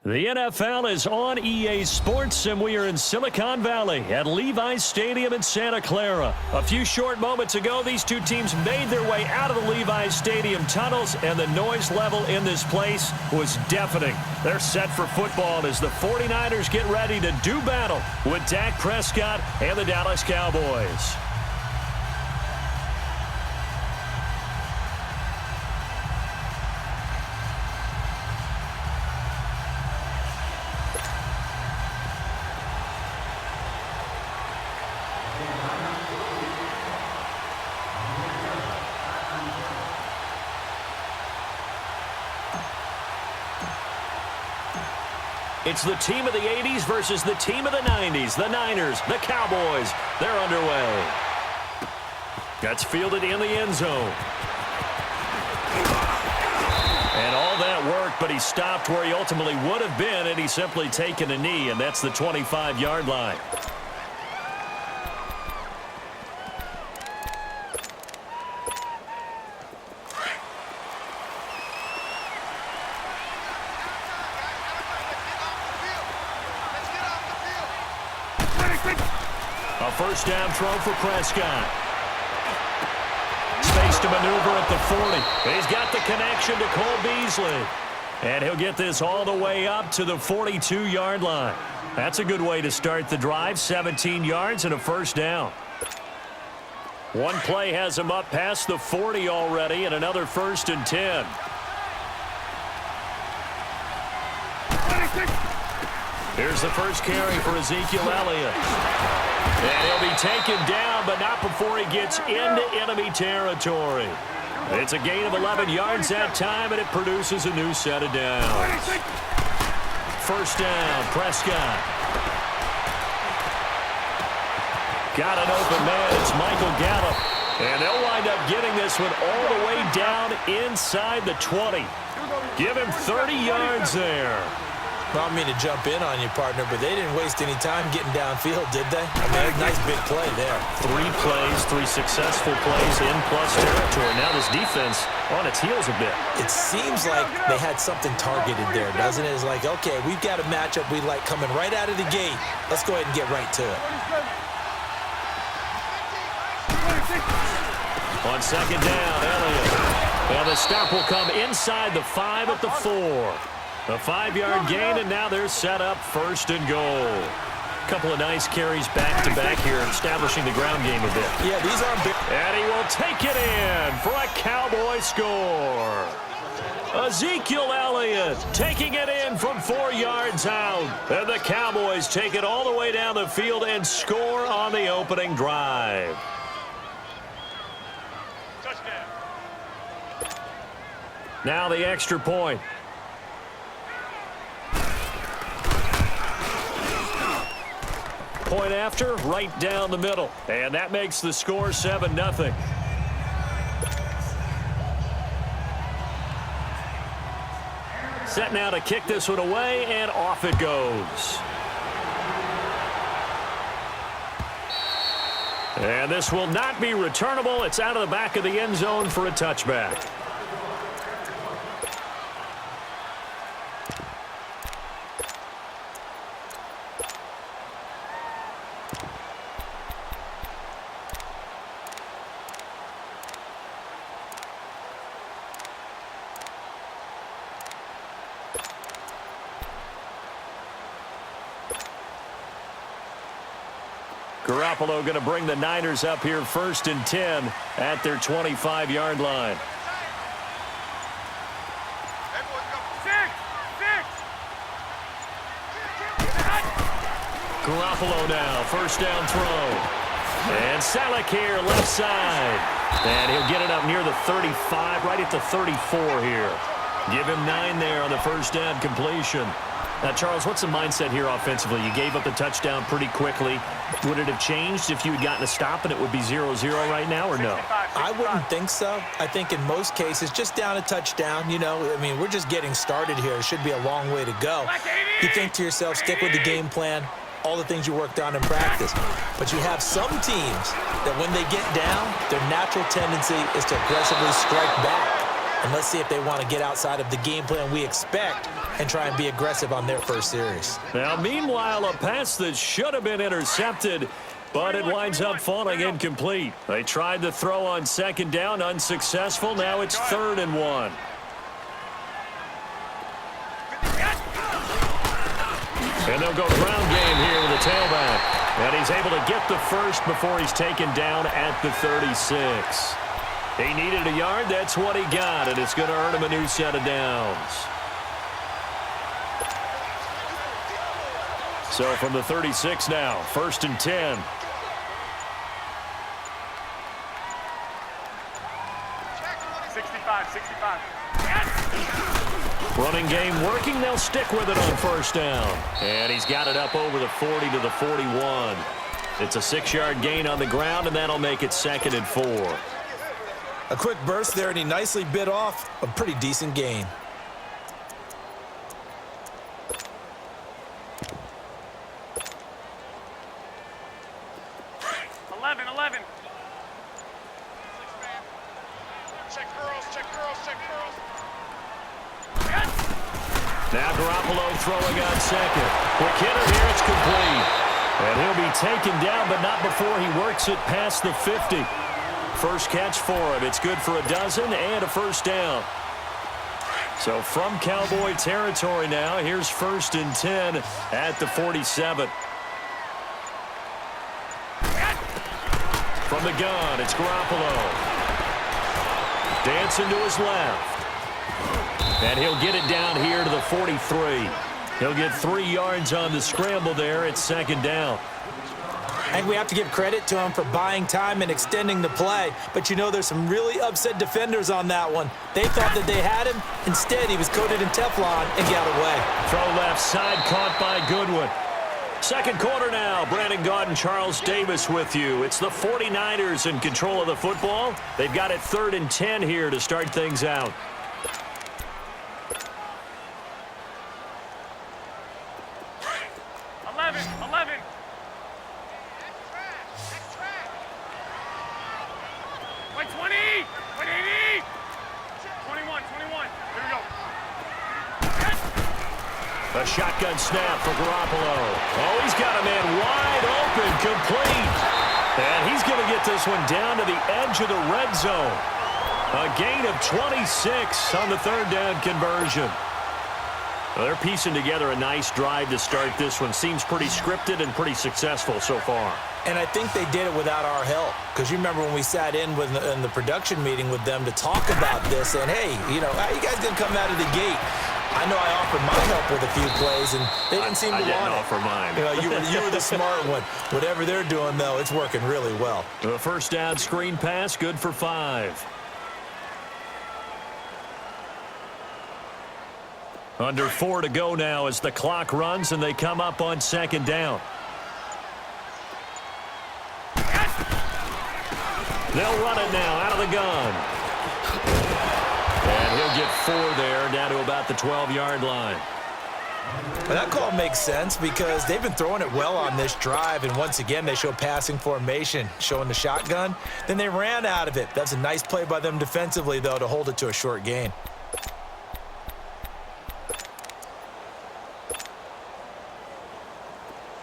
The NFL is on EA Sports, and we are in Silicon Valley at Levi's Stadium in Santa Clara. A few short moments ago, these two teams made their way out of the Levi's Stadium tunnels, and the noise level in this place was deafening. They're set for football as the 49ers get ready to do battle with Dak Prescott and the Dallas Cowboys. It's the team of the 80s versus the team of the 90s. The Niners, the Cowboys, they're underway. That's fielded in the end zone. And all that worked, but he stopped where he ultimately would have been, and he's simply taken a knee, and that's the 25-yard line. A first down throw for Prescott. Space to maneuver at the 40. He's got the connection to Cole Beasley. And he'll get this all the way up to the 42-yard line. That's a good way to start the drive. 17 yards and a first down. One play has him up past the 40 already, and another 1st and 10. Here's the first carry for Ezekiel Elliott. And he'll be taken down, but not before he gets into enemy territory. It's a gain of 11 yards that time, and it produces a new set of downs. First down, Prescott. Got an open man. It's Michael Gallup. And they'll wind up getting this one all the way down inside the 20. Give him 30 yards there. I don't mean to jump in on you, partner, but they didn't waste any time getting downfield, did they? I mean, nice big play there. 3 plays, 3 successful plays in plus territory. Now this defense on its heels a bit. It seems like they had something targeted there, doesn't it? It's like, okay, we've got a matchup we like coming right out of the gate. Let's go ahead and get right to it. On second down, Elliott. Well, the stop will come inside the 5 at the 4. A 5-yard gain, and now they're set up 1st and goal. Couple of nice carries back-to-back here, establishing the ground game a bit. Yeah, these are big. And he will take it in for a Cowboy score. Ezekiel Elliott taking it in from 4 yards out. And the Cowboys take it all the way down the field and score on the opening drive. Touchdown. Now the extra point. Point after, right down the middle. And that makes the score 7-0. Set now to kick this one away, and off it goes. And this will not be returnable. It's out of the back of the end zone for a touchback. Garoppolo going to bring the Niners up here 1st and 10 at their 25-yard line. Garoppolo now, first down throw. And Salek here, left side. And he'll get it up near the 35, right at the 34 here. Give him 9 there on the first down completion. Now, Charles, what's the mindset here offensively? You gave up the touchdown pretty quickly. Would it have changed if you had gotten a stop and it would be 0-0 right now, or no? I wouldn't think so. I think in most cases, just down a touchdown, you know, I mean, we're just getting started here. It should be a long way to go. You think to yourself, stick with the game plan, all the things you worked on in practice. But you have some teams that when they get down, their natural tendency is to aggressively strike back. And let's see if they want to get outside of the game plan we expect and try and be aggressive on their first series. Now, meanwhile, a pass that should have been intercepted, but it winds up falling incomplete. They tried to throw on second down, unsuccessful. Now it's 3rd and 1. And they'll go ground game here with the tailback. And he's able to get the first before he's taken down at the 36. He needed a yard. That's what he got, and it's going to earn him a new set of downs. So from the 36 now, 1st and 10. Running game working. They'll stick with it on 1st down. And he's got it up over the 40 to the 41. It's a 6-yard gain on the ground, and that'll make it 2nd and 4. A quick burst there, and he nicely bit off a pretty decent gain. Now Garoppolo throwing on second. Quick hitter here, it's complete. And he'll be taken down, but not before he works it past the 50. First catch for him. It's good for a dozen and a 1st down. So from Cowboy territory now, here's 1st and 10 at the 47. From the gun, it's Garoppolo. Dancing to his left. And he'll get it down here to the 43. He'll get 3 yards on the scramble there. It's 2nd down. I think we have to give credit to him for buying time and extending the play. But, you know, there's some really upset defenders on that one. They thought that they had him. Instead, he was coated in Teflon and got away. Throw left side, caught by Goodwin. 2nd quarter now. Brandon Gaudin and Charles Davis with you. It's the 49ers in control of the football. They've got it 3rd and 10 here to start things out. A shotgun snap for Garoppolo. Oh, he's got a man wide open, complete. And he's going to get this one down to the edge of the red zone. A gain of 26 on the 3rd down conversion. Well, they're piecing together a nice drive to start this one. Seems pretty scripted and pretty successful so far. And I think they did it without our help. Because you remember when we sat in the production meeting with them to talk about this, and, hey, you know, how you guys going to come out of the gate? I know I offered my help with a few plays, and they didn't seem to want it. I didn't offer mine. You know, you were the smart one. Whatever they're doing, though, it's working really well. The 1st down screen pass, good for 5. Under 4 to go now as the clock runs, and they come up on 2nd down. They'll run it now out of the gun. And he'll get 4 there, down to about the 12-yard line. Well, that call makes sense because they've been throwing it well on this drive, and once again they show passing formation, showing the shotgun. Then they ran out of it. That's a nice play by them defensively, though, to hold it to a short gain.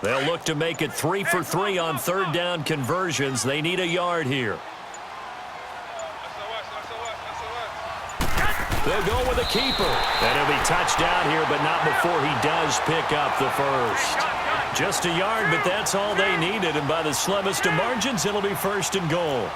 They'll look to make it 3 for 3 on 3rd down conversions. They need a yard here. They'll go with a keeper. And he'll be touched down here, but not before he does pick up the first. Just a yard, but that's all they needed. And by the slimmest of margins, it'll be 1st and goal.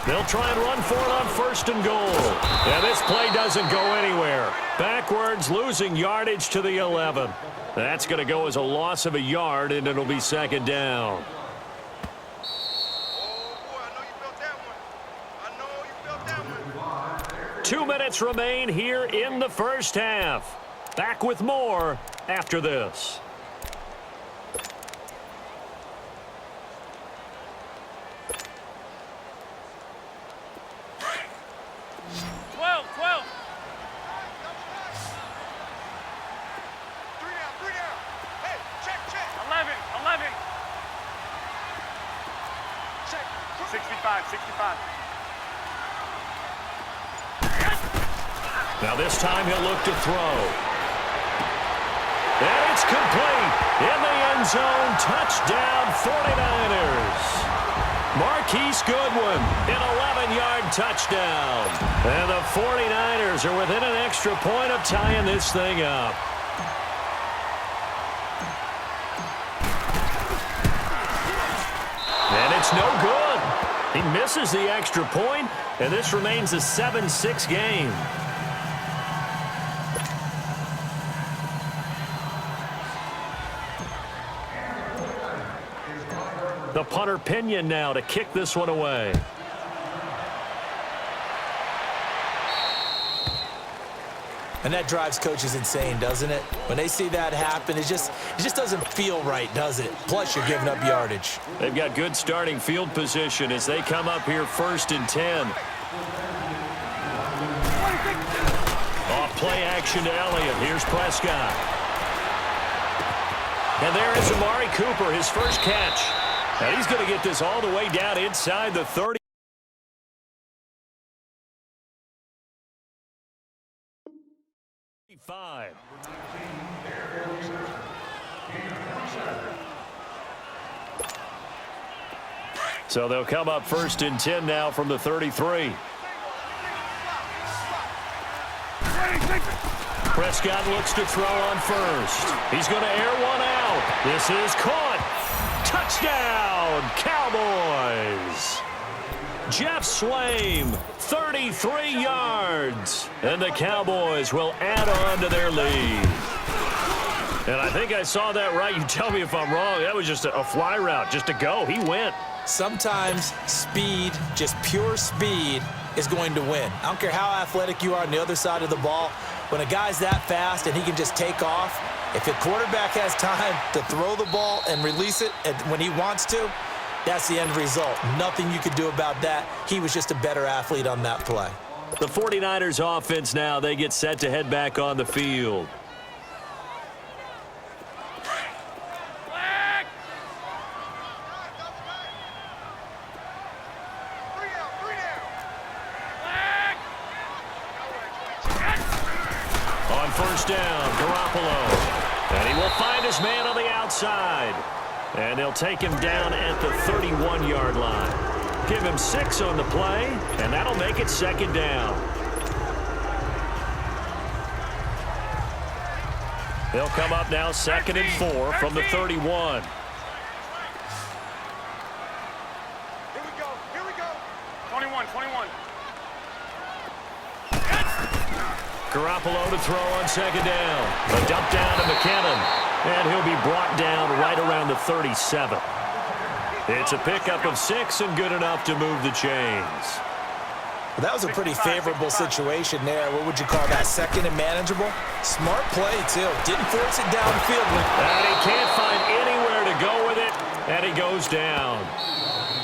They'll try and run for it on 1st and goal. And this play doesn't go anywhere. Backwards, losing yardage to the 11. That's going to go as a loss of a yard, and it'll be 2nd down. Oh, boy, I know you felt that one. I know you felt that one. 2 minutes remain here in the 1st half. Back with more after this. 65, 65. Now this time he'll look to throw. And it's complete. In the end zone, touchdown 49ers. Marquise Goodwin, an 11-yard touchdown. And the 49ers are within an extra point of tying this thing up. And it's no good. He misses the extra point, and this remains a 7-6 game. The punter Pinion now to kick this one away. And that drives coaches insane, doesn't it? When they see that happen, it just doesn't feel right, does it? Plus, you're giving up yardage. They've got good starting field position as they come up here 1st and 10. Off play action to Elliott. Here's Prescott. And there is Amari Cooper, his first catch. And he's going to get this all the way down inside the 30. So they'll come up 1st and 10 now from the 33. Prescott looks to throw on first. He's going to air one out. This is caught. Touchdown, Cowboys. Jeff Swaim, 33 yards. And the Cowboys will add on to their lead. And I think I saw that right. You tell me if I'm wrong. That was just a fly route, just to go. He went. Sometimes speed, just pure speed, is going to win. I don't care how athletic you are on the other side of the ball. When a guy's that fast and he can just take off, if the quarterback has time to throw the ball and release it when he wants to, that's the end result. Nothing you could do about that. He was just a better athlete on that play. The 49ers offense now, they get set to head back on the field. On first down, Garoppolo. And he will find his man on the outside. And they'll take him down at the 31-yard line. Give him 6 on the play, and that'll make it 2nd down. They'll come up now 2nd and 4 from the 31. Here we go. 21. Garoppolo to throw on 2nd down. A dump down to McKinnon. And he'll be brought down right around the 37. It's a pickup of 6 and good enough to move the chains. Well, that was a pretty favorable situation there. What would you call that? 2nd and manageable? Smart play, too. Didn't force it downfield. And he can't find anywhere to go with it, and he goes down.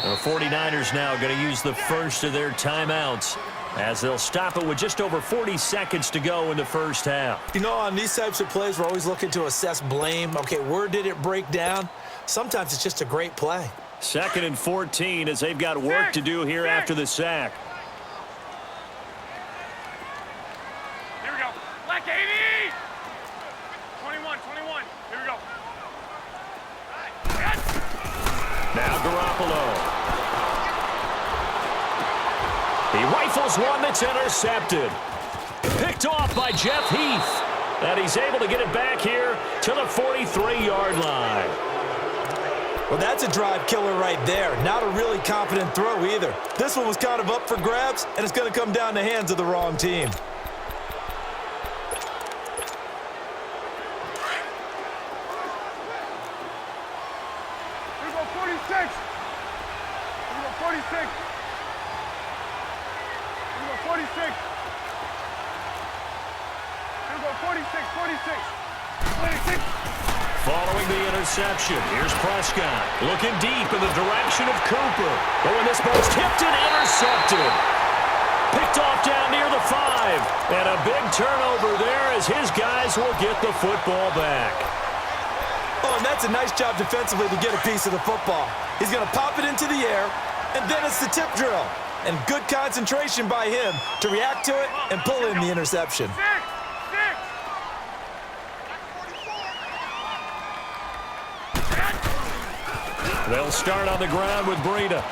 The 49ers now going to use the first of their timeouts as they'll stop it with just over 40 seconds to go in the first half. You know, on these types of plays, we're always looking to assess blame. Okay, where did it break down? Sometimes it's just a great play. 2nd and 14 as they've got work to do here after the sack. Here we go. Black 80. 21. Here we go. Now Garoppolo. He rifles one that's intercepted. Picked off by Jeff Heath. And he's able to get it back here to the 43-yard line. Well, that's a drive killer right there. Not a really confident throw either. This one was kind of up for grabs, and it's going to come down the hands of the wrong team. Here we go, 46. Here we go, 46. 46. Here we go, 46. Following the interception, here's Prescott. Looking deep in the direction of Cooper. But when this ball's tipped and intercepted. Picked off down near the 5. And a big turnover there as his guys will get the football back. Oh, and that's a nice job defensively to get a piece of the football. He's going to pop it into the air, And then it's the tip drill. And good concentration by him to react to it and pull in the interception. They'll start on the ground with Breida.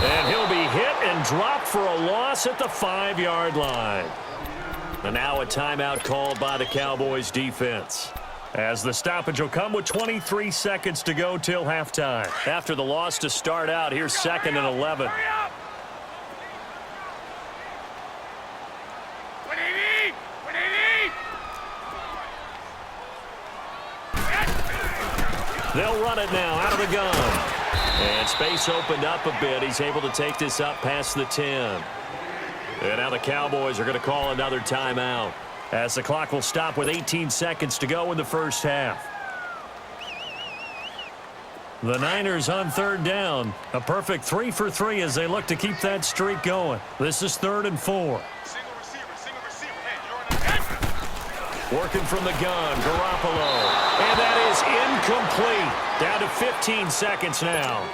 And he'll be hit and dropped for a loss at the 5-yard line. And now a timeout called by the Cowboys defense, as the stoppage will come with 23 seconds to go till halftime. After the loss to start out, here's 2nd and 11. They'll run it now out of the gun. And space opened up a bit. He's able to take this up past the 10. And now the Cowboys are going to call another timeout, as the clock will stop with 18 seconds to go in the first half. The Niners on 3rd down. A perfect 3 for 3 as they look to keep that streak going. This is 3rd and 4. Working from the gun, Garoppolo. And that is incomplete. Down to 15 seconds now.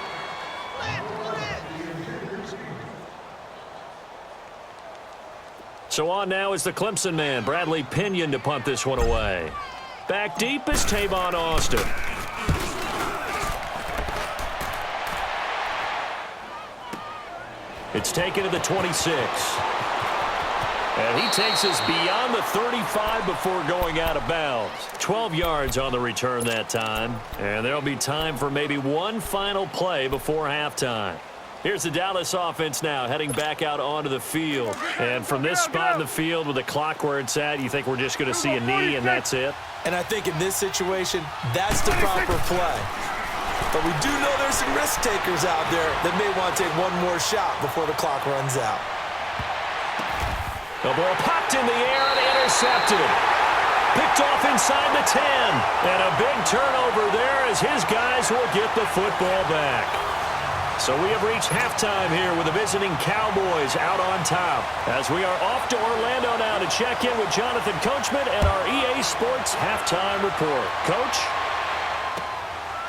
So on now is the Clemson man, Bradley Pinion, to punt this one away. Back deep is Tavon Austin. It's taken to the 26. And he takes us beyond the 35 before going out of bounds. 12 yards on the return that time. And there'll be time for maybe one final play before halftime. Here's the Dallas offense now heading back out onto the field. And from this spot in the field with the clock where it's at, you think we're just going to see a knee and that's it? And I think in this situation, that's the proper play. But we do know there's some risk takers out there that may want to take one more shot before the clock runs out. The ball popped in the air and intercepted. Picked off inside the 10. And a big turnover there as his guys will get the football back. So we have reached halftime here with the visiting Cowboys out on top, as we are off to Orlando now to check in with Jonathan Coachman and our EA Sports Halftime Report. Coach?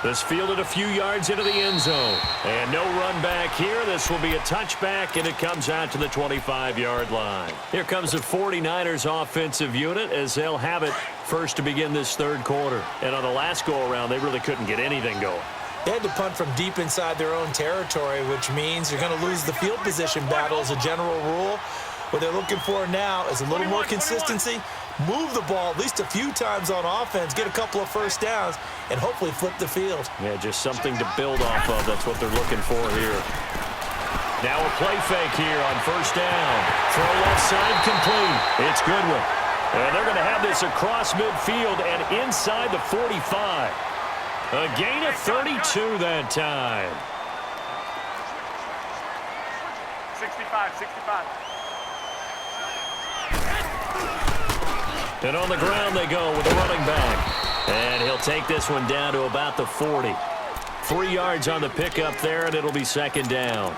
This fielded a few yards into the end zone. And no run back here. This will be a touchback, and it comes out to the 25-yard line. Here comes the 49ers offensive unit as they'll have it first to begin this third quarter. And on the last go-around, they really couldn't get anything going. They had to punt from deep inside their own territory, which means you're going to lose the field position battle as a general rule. What they're looking for now is a little more consistency, move the ball at least a few times on offense, get a couple of first downs, and hopefully flip the field. Yeah, just something to build off of. That's what they're looking for here. Now a play fake here on first down. Throw left side complete. It's Goodwin. And they're going to have this across midfield and inside the 45. A gain of 32 that time. 65. And on the ground they go with the running back. And he'll take this one down to about the 40. 3 yards on the pickup there, and it'll be second down.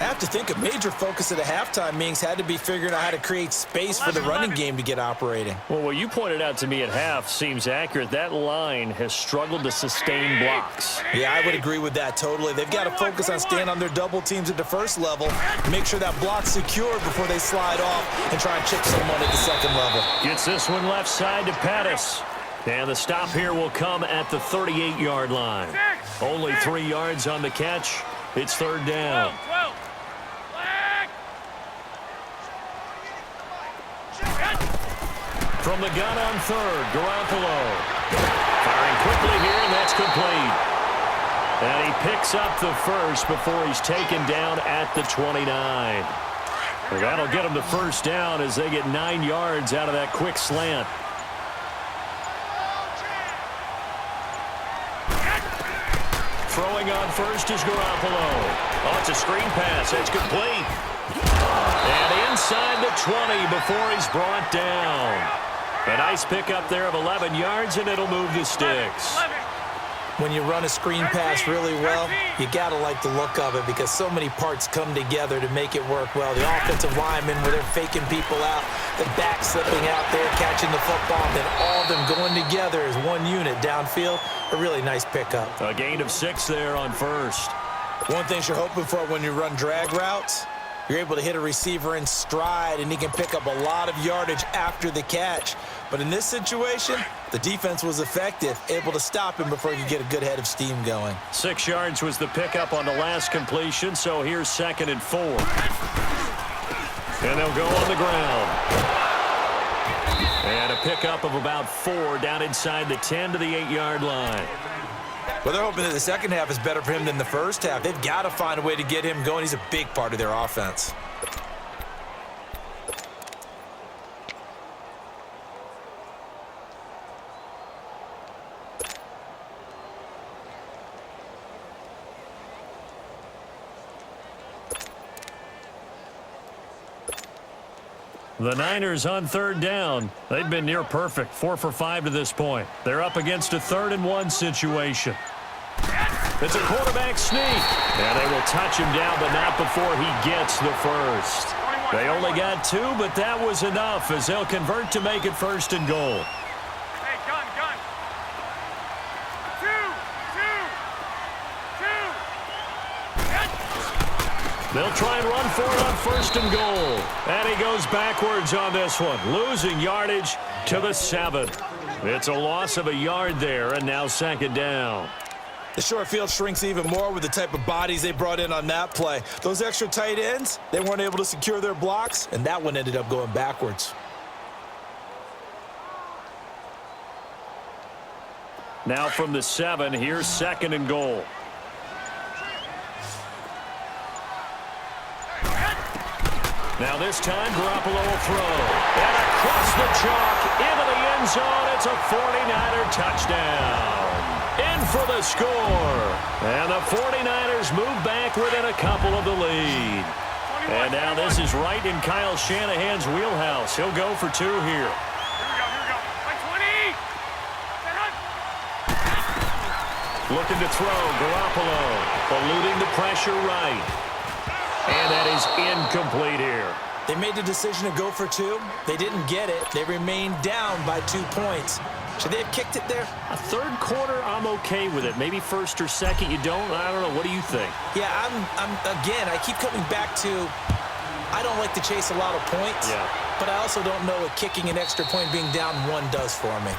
I have to think a major focus of the halftime meetings had to be figuring out how to create space for the running game to get operating. Well, what you pointed out to me at half seems accurate. That line has struggled to sustain blocks. Yeah, I would agree with that totally. They've got to focus on staying on their double teams at the first level, make sure that block's secured before they slide off and try and chip someone at the second level. Gets this one left side to Pettis. And the stop here will come at the 38-yard line. Only 3 yards on the catch. It's third down. From the gun on third, Garoppolo. Firing quickly here, and that's complete. And he picks up the first before he's taken down at the 29. Well, that'll get him the first down as they get 9 yards out of that quick slant. Throwing on first is Garoppolo. Oh, it's a screen pass. That's complete. And inside the 20 before he's brought down. A nice pickup there of 11 yards, and it'll move the sticks. When you run a screen pass really well, you got to like the look of it because so many parts come together to make it work well. The offensive linemen, where they're faking people out, the back slipping out there, catching the football, and then all of them going together as one unit downfield. A really nice pickup. A gain of 6 there on first. One thing you're hoping for when you run drag routes, you're able to hit a receiver in stride, and he can pick up a lot of yardage after the catch. But in this situation, the defense was effective, able to stop him before he could get a good head of steam going. 6 yards was the pickup on the last completion, so here's 2nd and 4. And they'll go on the ground. And a pickup of about 4 down inside the 10 to the 8-yard line. Well, they're hoping that the second half is better for him than the first half. They've got to find a way to get him going. He's a big part of their offense. The Niners on 3rd down. They've been near perfect, 4 for 5 to this point. They're up against a 3rd and 1 situation. It's a quarterback sneak. And they will touch him down, but not before he gets the first. They only got 2, but that was enough as they'll convert to make it 1st and goal. Hey, gun. 2. They'll try and run for it on 1st and goal. And he goes backwards on this one, losing yardage to the 7. It's a loss of a yard there, and now 2nd down. The short field shrinks even more with the type of bodies they brought in on that play. Those extra tight ends, they weren't able to secure their blocks, and that one ended up going backwards. Now from the 7, here's 2nd and goal. Now this time, Garoppolo will throw. And across the chalk, into the end zone, it's a 49er touchdown. In for the score. And the 49ers move back within a couple of the lead. And now this is right in Kyle Shanahan's wheelhouse. He'll go for 2 here. Here we go. Like 20. Looking to throw, Garoppolo. Eluding the pressure right. And that is incomplete here. They made the decision to go for 2. They didn't get it. They remained down by 2 points. Should they have kicked it there? A 3rd quarter, I'm okay with it. Maybe 1st or 2nd, you don't. I don't know. What do you think? Yeah, again, I keep coming back to I don't like to chase a lot of points. Yeah. But I also don't know what kicking an extra point being down 1 does for me.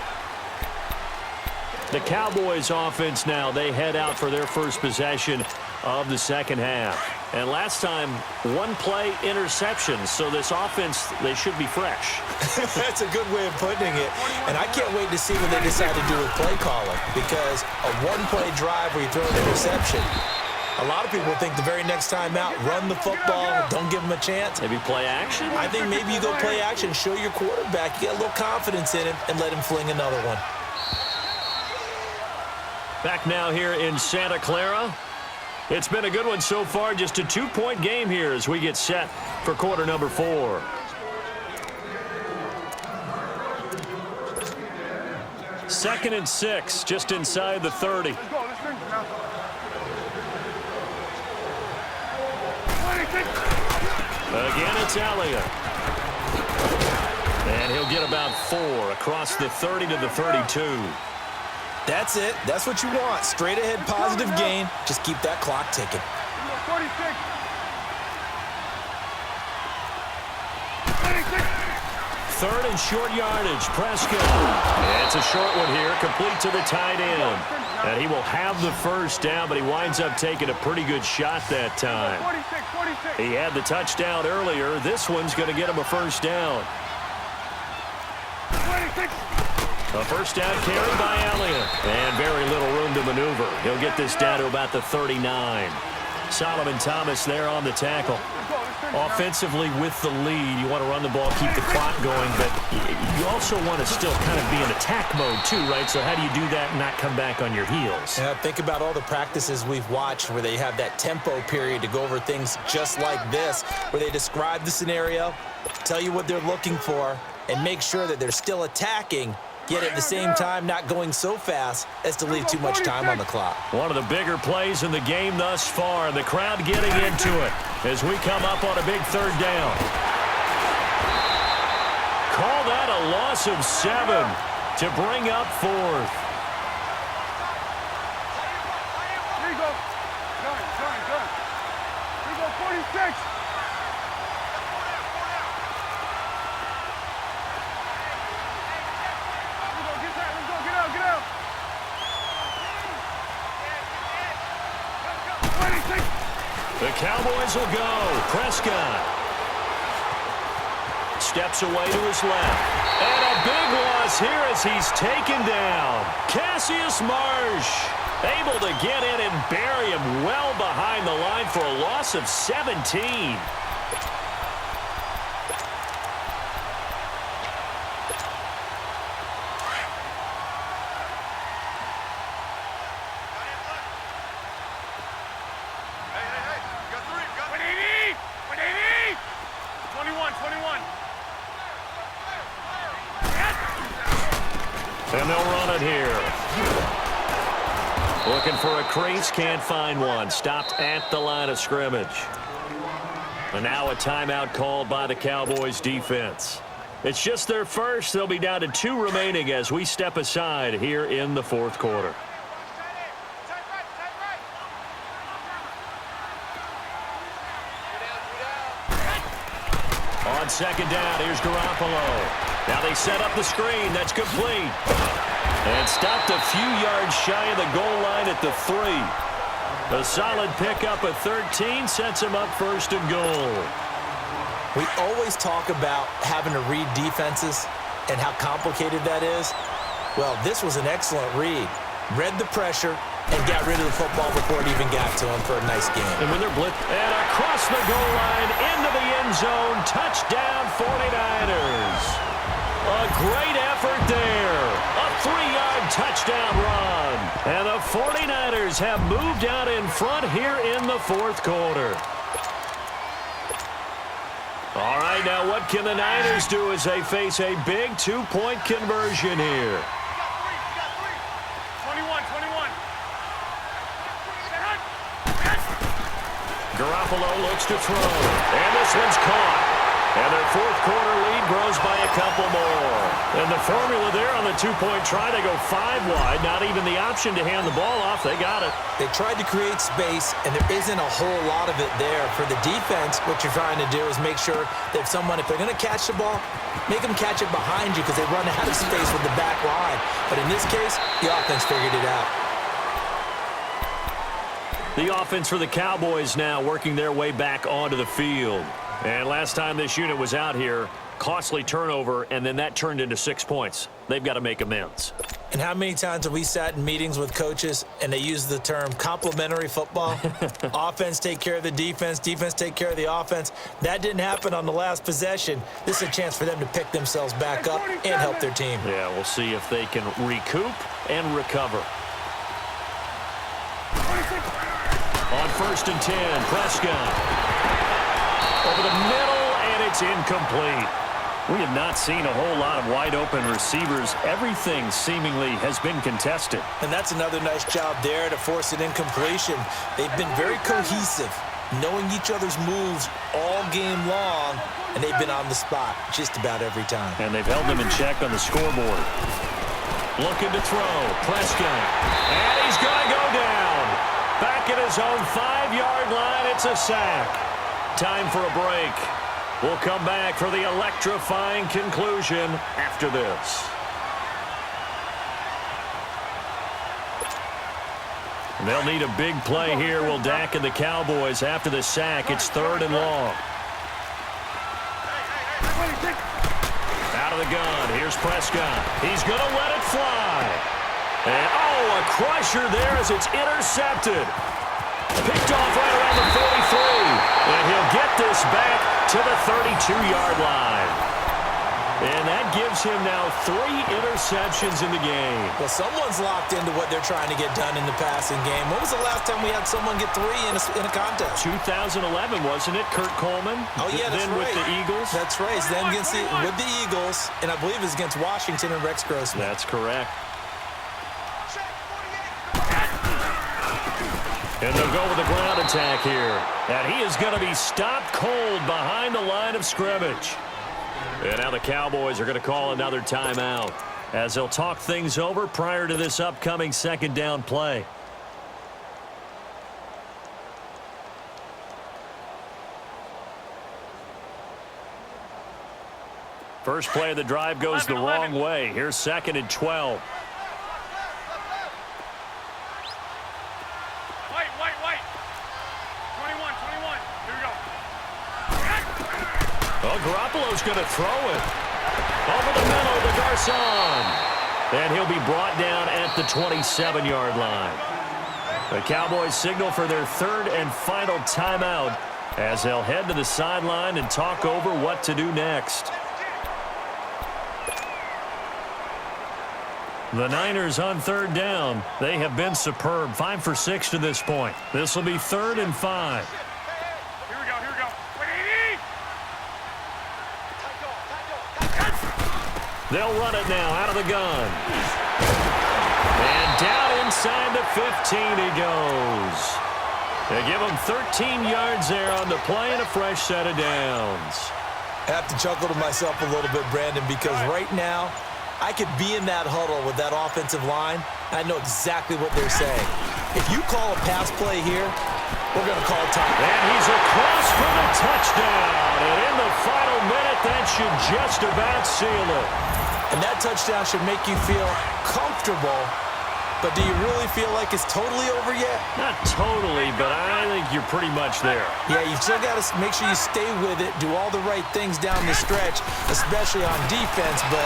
The Cowboys offense now, they head out for their first possession of the 2nd half. And last time, 1 play interception. So this offense, they should be fresh. That's a good way of putting it. And I can't wait to see what they decide to do with play calling. Because a 1-play drive where you throw an interception, a lot of people think the very next time out, run the football, don't give them a chance. Maybe play action? I think maybe you go play action, show your quarterback, you get a little confidence in him, and let him fling another one. Back now here in Santa Clara. It's been a good one so far. Just a 2-point game here as we get set for quarter number 4. Second and 6, just inside the 30. Let's go. Let's finish now. 26. Again, it's Elliott. And he'll get about 4 across the 30 to the 32. That's it. That's what you want. Straight ahead, positive gain. Just keep that clock ticking. 46. 3rd and short yardage. Prescott. And it's a short one here, complete to the tight end. And he will have the first down, but he winds up taking a pretty good shot that time. 46. He had the touchdown earlier. This one's going to get him a first down. 26. A first down carry by Elliott. And very little room to maneuver. He'll get this down to about the 39. Solomon Thomas there on the tackle. Offensively with the lead, you want to run the ball, keep the clock going, but you also want to still kind of be in attack mode too, right? So how do you do that and not come back on your heels? Yeah, think about all the practices we've watched where they have that tempo period to go over things just like this, where they describe the scenario, tell you what they're looking for, and make sure that they're still attacking, yet at the same time not going so fast as to leave too much time on the clock. One of the bigger plays in the game thus far, and the crowd getting into it as we come up on a big 3rd down. Call that a loss of 7 to bring up 4th. Here you go. Go. 46. Get out. 26. The Cowboys will go. Prescott steps away to his left. And a big loss here as he's taken down. Cassius Marsh able to get in and bury him well behind the line for a loss of 17. And they'll run it here. Looking for a crease, can't find one. Stopped at the line of scrimmage. And now a timeout called by the Cowboys defense. It's just their first. They'll be down to 2 remaining as we step aside here in the fourth quarter. On second down, here's Garoppolo. Now they set up the screen. That's complete. And stopped a few yards shy of the goal line at the 3. A solid pickup at 13 sets him up first and goal. We always talk about having to read defenses and how complicated that is. Well, this was an excellent read. Read the pressure and got rid of the football before it even got to him for a nice game. And when they're blitzed, and across the goal line, into the end zone, touchdown 49ers. A great effort there. A 3-yard touchdown run. And the 49ers have moved out in front here in the fourth quarter. All right, now what can the Niners do as they face a big 2-point conversion here? 21. Garoppolo looks to throw. And this one's caught. And their fourth quarter lead grows by a couple more. And the formula there on the 2-point try, they go 5 wide. Not even the option to hand the ball off. They got it. They tried to create space, and there isn't a whole lot of it there. For the defense, what you're trying to do is make sure that if they're going to catch the ball, make them catch it behind you because they run out of space with the back line. But in this case, the offense figured it out. The offense for the Cowboys now working their way back onto the field. And last time this unit was out here, costly turnover, and then that turned into 6 points. They've got to make amends. And how many times have we sat in meetings with coaches and they use the term complementary football? Offense take care of the defense, defense take care of the offense. That didn't happen on the last possession. This is a chance for them to pick themselves back up and help their team. Yeah, we'll see if they can recoup and recover. On first and 10, Prescott. Over the middle, and it's incomplete. We have not seen a whole lot of wide-open receivers. Everything seemingly has been contested. And that's another nice job there to force an incompletion. They've been very cohesive, knowing each other's moves all game long, and they've been on the spot just about every time. And they've held them in check on the scoreboard. Looking to throw. Prescott. And he's going to go down. Back at his own 5-yard line, it's a sack. Time for a break. We'll come back for the electrifying conclusion after this. They'll need a big play here. Will Dak and the Cowboys after the sack. It's 3rd and long. Out of the gun. Here's Prescott. He's going to let it fly. And, a crusher there as it's intercepted. Picked off right around the 43. And he'll get this back to the 32-yard line. And that gives him now 3 interceptions in the game. Well, someone's locked into what they're trying to get done in the passing game. When was the last time we had someone get 3 in a contest? 2011, wasn't it? Kurt Coleman? Oh, yeah, that's then right. With the Eagles? That's right. Then with the Eagles, and I believe it's against Washington and Rex Grossman. That's correct. And they'll go with the ground attack here. And he is going to be stopped cold behind the line of scrimmage. And now the Cowboys are going to call another timeout as they'll talk things over prior to this upcoming second down play. First play of the drive goes the wrong way. Here's 2nd and 12. Wait. 21. Here we go. Oh, Garoppolo's going to throw it. Over the middle to Garcon. And he'll be brought down at the 27-yard line. The Cowboys signal for their 3rd and final timeout as they'll head to the sideline and talk over what to do next. The Niners on 3rd down. They have been superb. 5 for 6 to this point. This will be 3rd and 5. Here we go. 180. They'll run it now out of the gun. And down inside the 15 he goes. They give him 13 yards there on the play and a fresh set of downs. I have to chuckle to myself a little bit, Brandon, because right now I could be in that huddle with that offensive line. I know exactly what they're saying. If you call a pass play here, we're going to call time. And he's across for the touchdown. And in the final minute, that should just about seal it. And that touchdown should make you feel comfortable. But do you really feel like it's totally over yet? Not totally, but I think you're pretty much there. Yeah, you've still got to make sure you stay with it, do all the right things down the stretch, especially on defense. But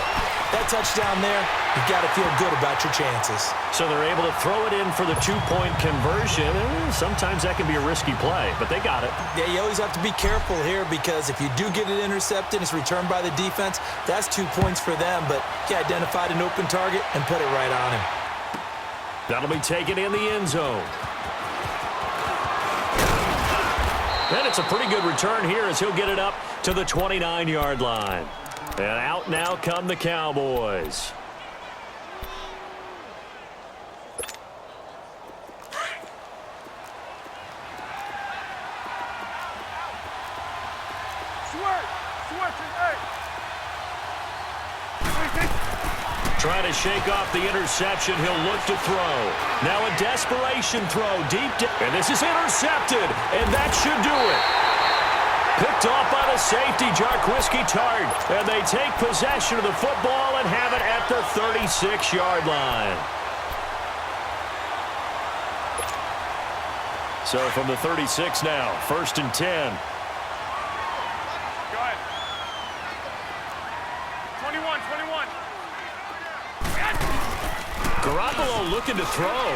that touchdown there, you've got to feel good about your chances. So they're able to throw it in for the 2-point conversion. Sometimes that can be a risky play, but they got it. Yeah, you always have to be careful here because if you do get it intercepted, it's returned by the defense, that's 2 points for them. But he identified an open target and put it right on him. That'll be taken in the end zone. And it's a pretty good return here as he'll get it up to the 29-yard line. And out now come the Cowboys. Trying to shake off the interception. He'll look to throw. Now a desperation throw deep down. And this is intercepted. And that should do it. Picked off by the safety, Jarquiski Tart. And they take possession of the football and have it at the 36-yard line. So from the 36 now, 1st and 10. Go ahead. 21. Garoppolo looking to throw.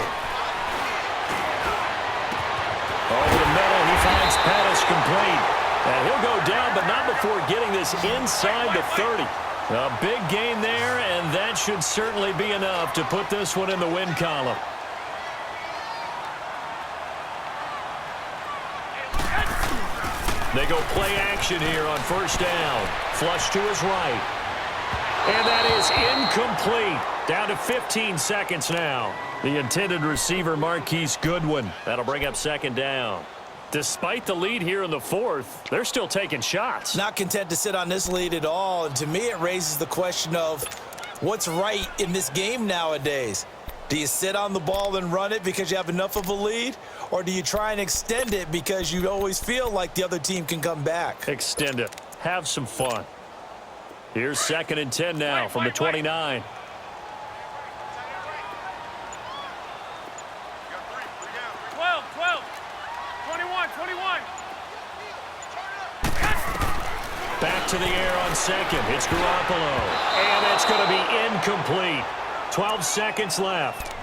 Over the middle, he finds Pettis complete. And he'll go down, but not before getting this inside the 30. A big gain there, and that should certainly be enough to put this one in the win column. They go play action here on 1st down. Flush to his right. And that is incomplete. Down to 15 seconds now. The intended receiver, Marquise Goodwin. That'll bring up 2nd down. Despite the lead here in the 4th, they're still taking shots. Not content to sit on this lead at all. And to me, it raises the question of what's right in this game nowadays. Do you sit on the ball and run it because you have enough of a lead? Or do you try and extend it because you always feel like the other team can come back? Extend it. Have some fun. Here's 2nd and 10 now from the 29. Back to the air on 2nd. It's Garoppolo. And it's going to be incomplete. 12 seconds left.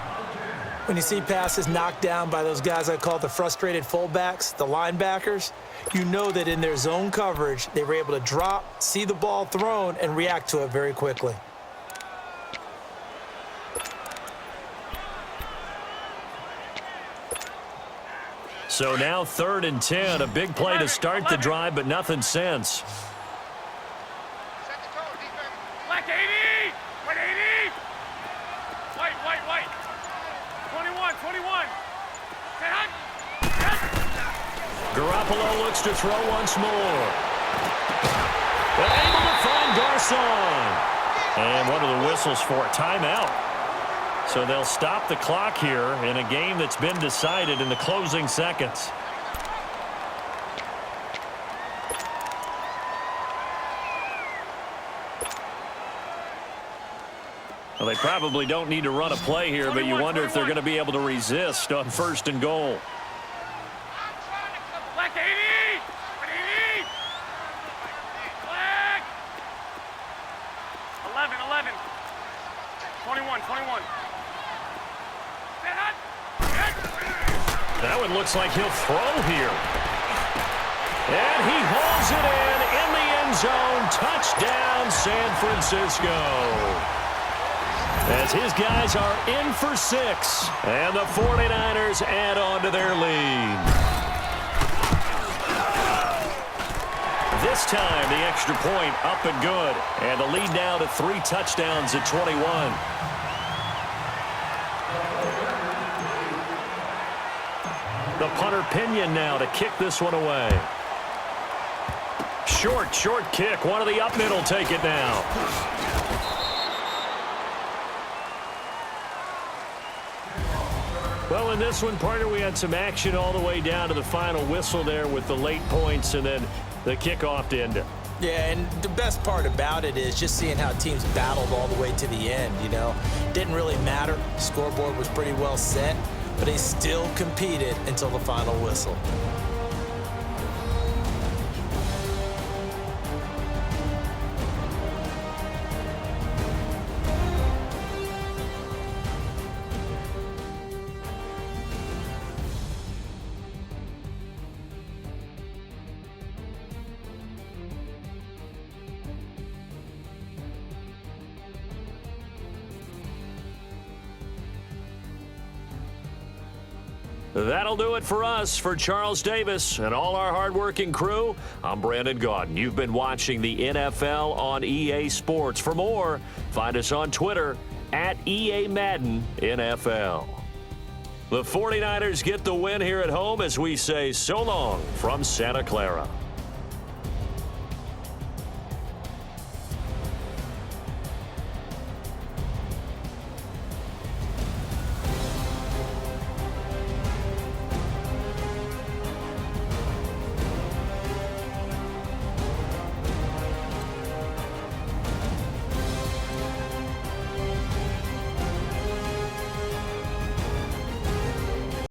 When you see passes knocked down by those guys I call the frustrated fullbacks, the linebackers, you know that in their zone coverage, they were able to drop, see the ball thrown, and react to it very quickly. So now 3rd and 10. A big play to start the drive, but nothing since. Black 80! White 80! White. 21. Say hot. Garoppolo looks to throw once more. But able to find Garcon. And what are the whistles for? Timeout. So they'll stop the clock here in a game that's been decided in the closing seconds. Well, they probably don't need to run a play here, but you wonder if they're going to be able to resist on 1st and goal. Black 80! 80! Black! 11. 21. That one looks like he'll throw here. And he hauls it in the end zone. Touchdown, San Francisco. As his guys are in for 6. And the 49ers add on to their lead. This time, the extra point up and good. And the lead now to 3 touchdowns at 21. The punter Pinion now to kick this one away. Short kick. One of the up middle take it now. Well, in this one, partner, we had some action all the way down to the final whistle there with the late points and then the kickoff to end it. Yeah, and the best part about it is just seeing how teams battled all the way to the end, you know. Didn't really matter. Scoreboard was pretty well set, but they still competed until the final whistle. That'll do it for us. For Charles Davis and all our hardworking crew, I'm Brandon Gaudin. You've been watching the NFL on EA Sports. For more, find us on Twitter at EA Madden NFL. The 49ers get the win here at home as we say so long from Santa Clara.